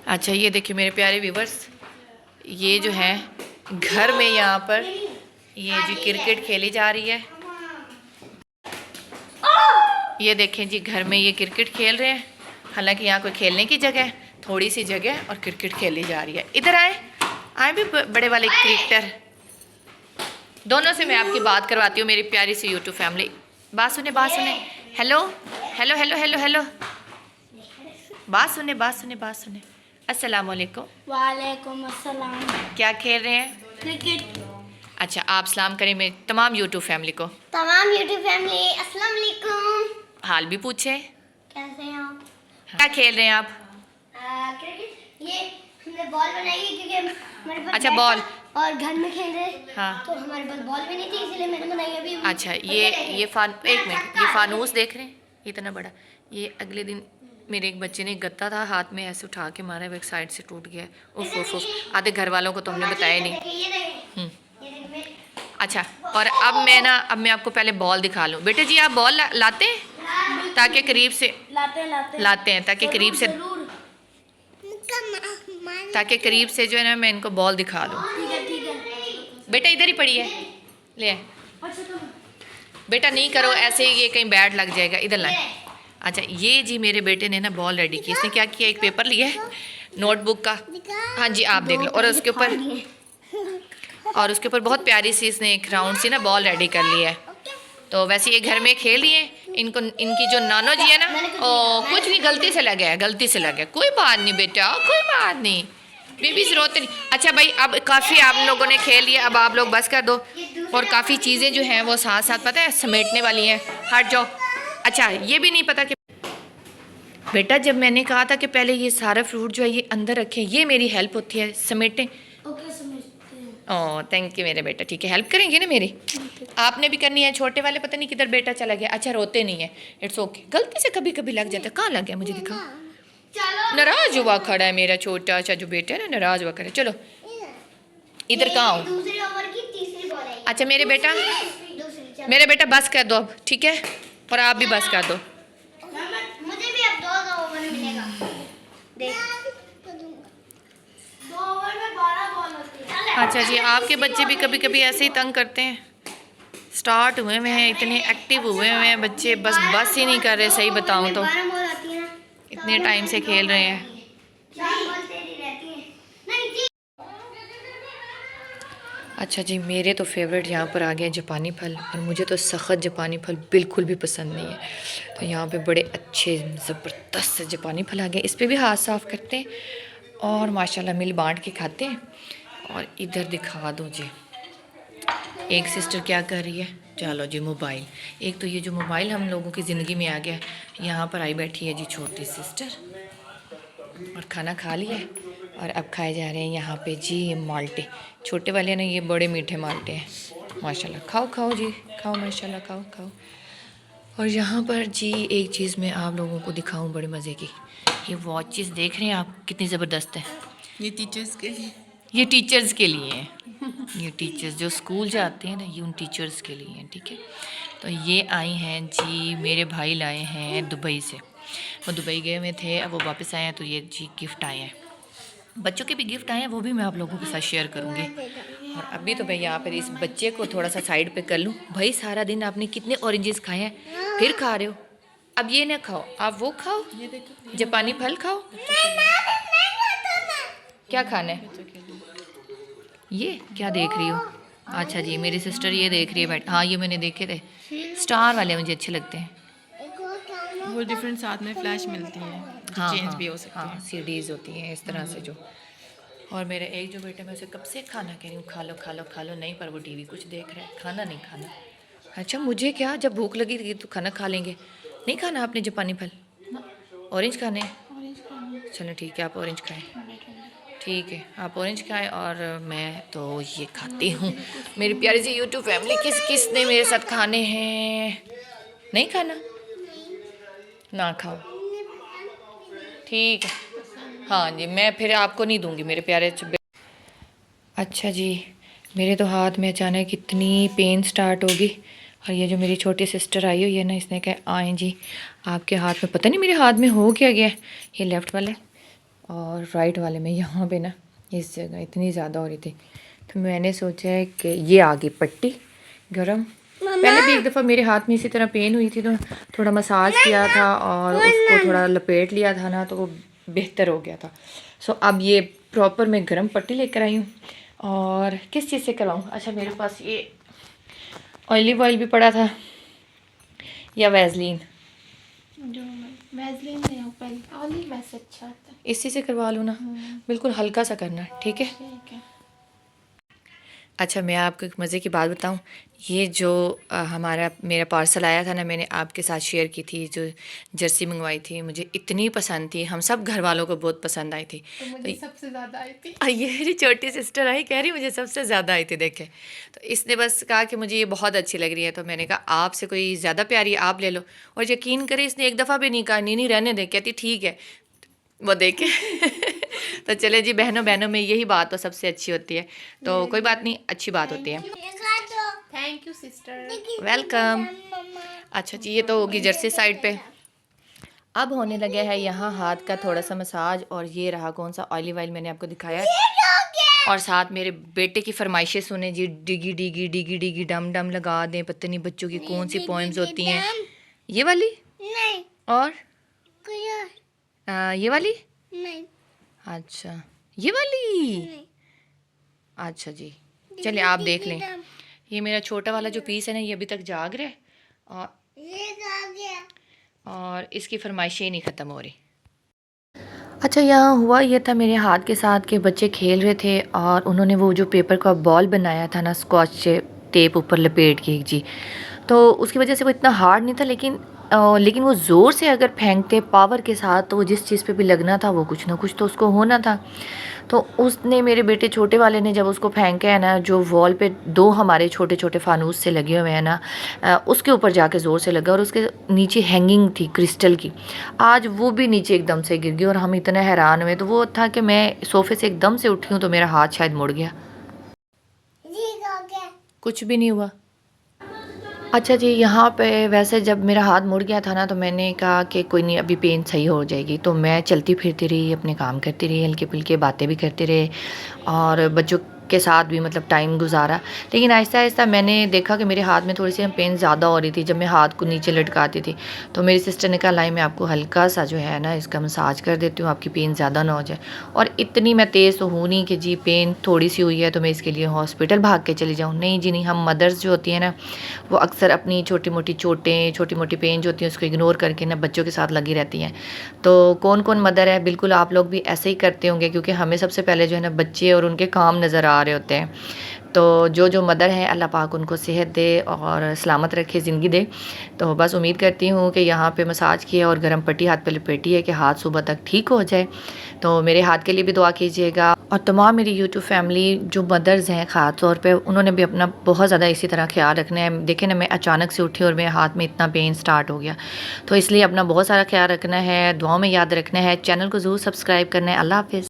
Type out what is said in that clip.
अच्छा ये देखिए मेरे प्यारे व्यूवर्स, ये जो है घर में यहाँ पर ये जी क्रिकेट खेली जा रही है। ये देखें जी घर में ये क्रिकेट खेल रहे हैं। हालांकि यहाँ कोई खेलने की जगह है, थोड़ी सी जगह और क्रिकेट खेली जा रही है। इधर आए भी बड़े वाले क्रिकेटर। दोनों से मैं आपकी बात करवाती हूँ, मेरी प्यारी सी यूट्यूब फैमिली। बात सुने बात सुने। Hello hello hello hello hello, बात सुने बात सुने बात सुने। अस्सलाम वालेकुम। वालेकुम अस्सलाम। क्या खेल रहे हैं? क्रिकेट। अच्छा आप सलाम करें मेरी तमाम यूट्यूब फैमिली को। तमाम यूट्यूब फैमिली अस्सलाम वालेकुम। हाल भी पूछे। कैसे हैं आप? क्या खेल रहे हैं आप? क्रिकेट। ये हमने बॉल बनाई है क्योंकि हमारे पास अच्छा बॉल और घर में खेल रहे। हाँ तो हमारे पास बॉल भी नहीं थी इसलिए मैंने बनाई अभी। अच्छा ये एक मिनट, ये फानूस देख रहे हैं इतना बड़ा। ये अगले दिन मेरे एक बच्चे ने गत्ता था हाथ में, ऐसे उठा के मारा, वो एक साइड से टूट गया। उफ उफ उफ, आधे घर वालों को तो हमने बताया नहीं। अच्छा और अब मैं आपको पहले बॉल दिखा लूँ। बेटे जी आप बॉल लाते हैं ताकि करीब से लाते हैं ताकि करीब से जो है ना मैं इनको बॉल दिखा दूँ। बेटा इधर ही पड़ी है, ले बेटा नहीं करो ऐसे ही, ये कहीं बैट लग जाएगा, इधर लाए। अच्छा ये जी मेरे बेटे ने ना बॉल रेडी की। इसने क्या किया, एक पेपर लिया है नोटबुक का, हाँ जी आप देख लो, और उसके ऊपर बहुत प्यारी सी इसने एक राउंड सी ना बॉल रेडी कर ली है। तो वैसे ये घर में खेल लिए इनको, इनकी जो नानो जी है ना, ओ कुछ नहीं, गलती से लगा है, गलती से लगा है, कोई बात नहीं बेटा कोई बात नहीं, बेबी जरूरत नहीं। अच्छा भाई अब काफ़ी आप लोगों ने खेल लिया, अब आप लोग बस कर दो। और काफ़ी चीज़ें जो हैं वो साथ साथ पता है समेटने वाली हैं, हट जाओ। अच्छा ये भी नहीं पता कि बेटा जब मैंने कहा था कि पहले ये सारा फ्रूट जो है ये अंदर रखें, ये मेरी हेल्प होती है समेटें। ओह थैंक यू मेरे बेटा, ठीक है हेल्प करेंगे ना मेरी, आपने भी करनी है। छोटे वाले पता नहीं किधर बेटा चला गया। अच्छा रोते नहीं है, इट्स ओके, गलती से कभी कभी लग जाता है। कहाँ लग गया मुझे दिखाओ। नाराज हुआ खड़ा है मेरा छोटा अच्छा जो बेटा है ना, नाराज हुआ खड़ा है। चलो इधर कहाँ हो? अच्छा मेरे बेटा बस कर दो अब, ठीक है, और आप भी बस कर दो। मुझे भी अब 2 ओवर मिलेगा। देख 2 ओवर में 12 बॉल होती है। अच्छा जी आपके बच्चे भी कभी कभी ऐसे ही तंग करते हैं। स्टार्ट हुए हुए हैं, इतने एक्टिव हुए हुए हैं बच्चे, बस ही नहीं कर रहे। सही बताऊं तो इतने टाइम से खेल रहे हैं। अच्छा जी मेरे तो फेवरेट यहाँ पर आ गए जापानी फल, और मुझे तो सख्त जापानी फल बिल्कुल भी पसंद नहीं है। तो यहाँ पे बड़े अच्छे ज़बरदस्त से जापानी फल आ गए, इस पर भी हाथ साफ़ करते हैं और माशाल्लाह मिल बांट के खाते हैं। और इधर दिखा दो जी, एक सिस्टर क्या कर रही है, चलो जी मोबाइल। एक तो ये जो मोबाइल हम लोगों की ज़िंदगी में आ गया, यहाँ पर आई बैठी है जी छोटी सिस्टर, और खाना खा लिया है और अब खाए जा रहे हैं यहाँ पे जी ये माल्टे। छोटे वाले ना ये बड़े मीठे माल्टे हैं माशाल्लाह। खाओ खाओ जी खाओ, माशाल्लाह खाओ खाओ। और यहाँ पर जी एक चीज़ मैं आप लोगों को दिखाऊं बड़े मज़े की, ये वॉचेस देख रहे हैं आप कितनी ज़बरदस्त है। ये टीचर्स के लिए, ये टीचर्स के लिए हैं, ये टीचर्स जो स्कूल जाते हैं ना ये उन टीचर्स के लिए हैं, ठीक है। तो ये आई हैं जी, मेरे भाई लाए हैं दुबई से, वो दुबई गए हुए थे, अब वो वापस आए हैं तो ये जी गिफ्ट आए हैं। बच्चों के भी गिफ्ट आए हैं, वो भी मैं आप लोगों के साथ शेयर करूँगी। और अभी तो भाई यहाँ पर इस बच्चे को थोड़ा सा साइड पे कर लूँ। भाई सारा दिन आपने कितने ऑरेंजेस खाए हैं, फिर खा रहे हो, अब ये ना खाओ, आप वो खाओ, जापानी फल खाओ। क्या खाना है? ये क्या देख रही हो? अच्छा जी मेरी सिस्टर ये देख रही है बैठ, हाँ ये मैंने देखे थे, स्टार वाले मुझे अच्छे लगते हैं। वो डिफरेंट साथ में फ्लैश मिलती है, हाँ चेंज हाँ भी हो सकती हाँ सीडीज़ होती हैं इस तरह से जो। और मेरे एक जो बेटा मैं उसे कब से खाना कह रही हूँ, खा लो खा लो खा लो, नहीं पर वो टीवी कुछ देख रहा है, खाना नहीं खाना। अच्छा मुझे क्या, जब भूख लगी थी तो खाना खा लेंगे, नहीं खाना आपने जापानी फल, ऑरेंज खाने? चलो ठीक है आप ऑरेंज खाएँ, ठीक है आप ऑरेंज खाएँ और मैं तो ये खाती हूँ। मेरी प्यारी सी यूट्यूब फैमिली किस किस ने मेरे साथ खाने हैं? नहीं खाना ना खाओ, ठीक है हाँ जी, मैं फिर आपको नहीं दूंगी मेरे प्यारे। अच्छा जी मेरे तो हाथ में अचानक इतनी पेन स्टार्ट होगी, और ये जो मेरी छोटी सिस्टर आई हुई है ना, इसने कहा आए जी आपके हाथ में, पता नहीं मेरे हाथ में हो क्या गया, ये लेफ़्ट वाला और राइट वाले में यहाँ पे ना इस जगह इतनी ज़्यादा हो रही थी, तो मैंने सोचा है कि ये आ गई पट्टी गरम। पहले भी एक दफ़ा मेरे हाथ में इसी तरह पेन हुई थी, तो थोड़ा मसाज किया था और उसको थोड़ा लपेट लिया था ना, तो वो बेहतर हो गया था। सो अब ये प्रॉपर मैं गरम पट्टी लेकर आई हूँ। और किस चीज़ से करवाऊँ? अच्छा, मेरे पास ये ऑलिव ऑयल भी पड़ा था या वैसलीन, जो वैसलीन नहीं हो पाई, ऑलिव वैसे अच्छा होता है। इसी से करवा लूँ ना? बिल्कुल हल्का सा करना, ठीक है? ठीक है। अच्छा, मैं आपको एक मज़े की बात बताऊं। ये जो मेरा पार्सल आया था ना, मैंने आपके साथ शेयर की थी, जो जर्सी मंगवाई थी, मुझे इतनी पसंद थी, हम सब घर वालों को बहुत पसंद आई थी। तो मुझे सबसे ज़्यादा आई थी। ये मेरी छोटी सिस्टर आई, कह रही मुझे सबसे ज़्यादा आई थी, देखे। तो इसने बस कहा कि मुझे ये बहुत अच्छी लग रही है, तो मैंने कहा आपसे कोई ज़्यादा प्यारी है, आप ले लो। और यकीन करें, इसने एक दफ़ा भी नहीं कहा नहीं नहीं रहने दे, कहती ठीक है, वो देखे। तो चले जी, बहनों बहनों में यही बात तो सबसे अच्छी होती है, तो कोई बात नहीं, अच्छी बात होती है। Thank you sister. वेलकम। अच्छा जी, ये तो होगी जर्सी साइड पे। अब होने लगे है यहाँ हाथ का थोड़ा सा मसाज, और ये रहा कौन सा ऑलिव ऑयल मैंने आपको दिखाया है। और साथ मेरे बेटे की फरमाइशें सुने जी, डिगी डिगी डिगी डिगी डम डम लगा दें, पता नहीं बच्चों की कौन सी पोएम्स होती हैं। ये वाली नहीं, और ये वाली, नहीं, अच्छा ये वाली, नहीं। अच्छा जी, चलिए आप देख लें। ये मेरा छोटा वाला जो पीस है ना, ये अभी तक जाग रहा है, ये आ गया। और इसकी फरमाइशें ही नहीं ख़त्म हो रही। अच्छा, यहाँ हुआ ये था मेरे हाथ के साथ कि बच्चे खेल रहे थे, और उन्होंने वो जो पेपर का बॉल बनाया था ना, स्कॉच टेप ऊपर लपेट के जी, तो उसकी वजह से वो इतना हार्ड नहीं था, लेकिन वो ज़ोर से अगर फेंकते पावर के साथ, तो वो जिस चीज़ पे भी लगना था वो कुछ ना कुछ तो उसको होना था। तो उसने, मेरे बेटे छोटे वाले ने, जब उसको फेंका है ना, जो वॉल पे दो हमारे छोटे छोटे फानूस से लगे हुए हैं ना, उसके ऊपर जाके ज़ोर से लगा, और उसके नीचे हैंगिंग थी क्रिस्टल की, आज वो भी नीचे एकदम से गिर गई, और हम इतने हैरान हुए। तो वो था कि मैं सोफ़े से एकदम से उठी हूँ, तो मेरा हाथ शायद मुड़ गया, कुछ भी नहीं हुआ। अच्छा जी, यहाँ पे वैसे जब मेरा हाथ मुड़ गया था ना, तो मैंने कहा कि कोई नहीं, अभी पेन सही हो जाएगी, तो मैं चलती फिरती रही, अपने काम करती रही, हल्के फुल्के बातें भी करते रहे, और बच्चों के साथ भी मतलब टाइम गुजारा। लेकिन आहिस्ता आहिस्ता मैंने देखा कि मेरे हाथ में थोड़ी सी पेन ज़्यादा हो रही थी जब मैं हाथ को नीचे लटकाती थी। तो मेरी सिस्टर ने कहा लाई, मैं आपको हल्का सा जो है ना इसका मसाज कर देती हूँ, आपकी पेन ज़्यादा ना हो जाए। और इतनी मैं तेज़ तो हूँ नहीं कि जी पेन थोड़ी सी हुई है तो मैं इसके लिए हॉस्पिटल भाग के चली जाऊँ, नहीं जी नहीं। हम मदर्स जो होती हैं ना, वो अक्सर अपनी छोटी मोटी चोटें, छोटी मोटी पेन जो होती हैं उसको इग्नोर करके ना बच्चों के साथ लगी रहती हैं। तो कौन कौन मदर है, बिल्कुल आप लोग भी ऐसे ही करते होंगे, क्योंकि हमें सबसे पहले जो है ना बच्चे और उनके काम नज़र आ रहे होते हैं। तो जो मदर हैं, अल्लाह पाक उनको सेहत दे और सलामत रखे, ज़िंदगी दे। तो बस उम्मीद करती हूँ कि यहाँ पे मसाज किया और गर्म पट्टी हाथ पे लपेटी है कि हाथ सुबह तक ठीक हो जाए। तो मेरे हाथ के लिए भी दुआ कीजिएगा, और तमाम मेरी यूट्यूब फैमिली जो मदर्स हैं ख़ास तौर पे, उन्होंने भी अपना बहुत ज़्यादा इसी तरह ख्याल रखना है। देखें ना, मैं अचानक से उठी और मेरे हाथ में इतना पेन स्टार्ट हो गया, तो इसलिए अपना बहुत सारा ख्याल रखना है, दुआओं में याद रखना है, चैनल को ज़रूर सब्सक्राइब करना है। अल्लाह हाफ़िज़।